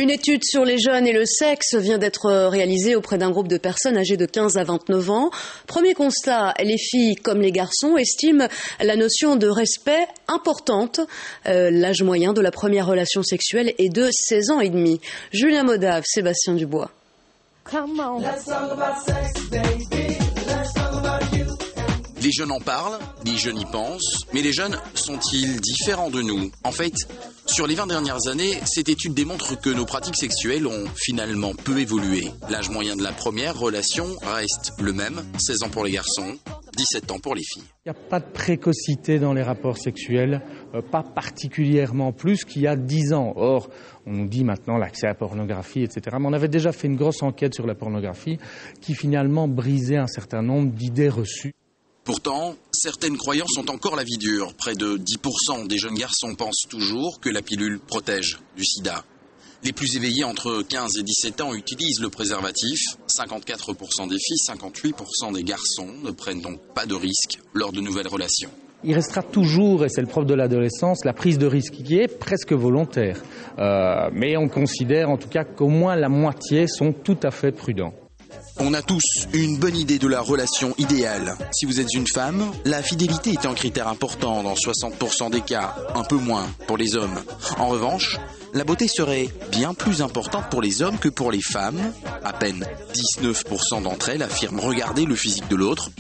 Une étude sur les jeunes et le sexe vient d'être réalisée auprès d'un groupe de personnes âgées de 15 à 29 ans. Premier constat, les filles comme les garçons estiment la notion de respect importante. L'âge moyen de la première relation sexuelle est de 16 ans et demi. Julien Modave, Sébastien Dubois. Les jeunes en parlent, les jeunes y pensent, mais les jeunes sont-ils différents de nous ? En fait, sur les 20 dernières années, cette étude démontre que nos pratiques sexuelles ont finalement peu évolué. L'âge moyen de la première relation reste le même, 16 ans pour les garçons, 17 ans pour les filles. Il n'y a pas de précocité dans les rapports sexuels, pas particulièrement plus qu'il y a 10 ans. Or, on nous dit maintenant l'accès à la pornographie, etc. Mais on avait déjà fait une grosse enquête sur la pornographie qui finalement brisait un certain nombre d'idées reçues. Pourtant, certaines croyances ont encore la vie dure. Près de 10% des jeunes garçons pensent toujours que la pilule protège du sida. Les plus éveillés entre 15 et 17 ans utilisent le préservatif. 54% des filles, 58% des garçons ne prennent donc pas de risque lors de nouvelles relations. Il restera toujours, et c'est le propre de l'adolescence, la prise de risque qui est presque volontaire. Mais on considère en tout cas qu'au moins la moitié sont tout à fait prudents. On a tous une bonne idée de la relation idéale. Si vous êtes une femme, la fidélité est un critère important dans 60% des cas, un peu moins pour les hommes. En revanche, la beauté serait bien plus importante pour les hommes que pour les femmes. À peine 19% d'entre elles affirment regarder le physique de l'autre.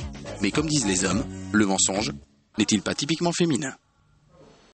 Mais comme disent les hommes, le mensonge n'est-il pas typiquement féminin ?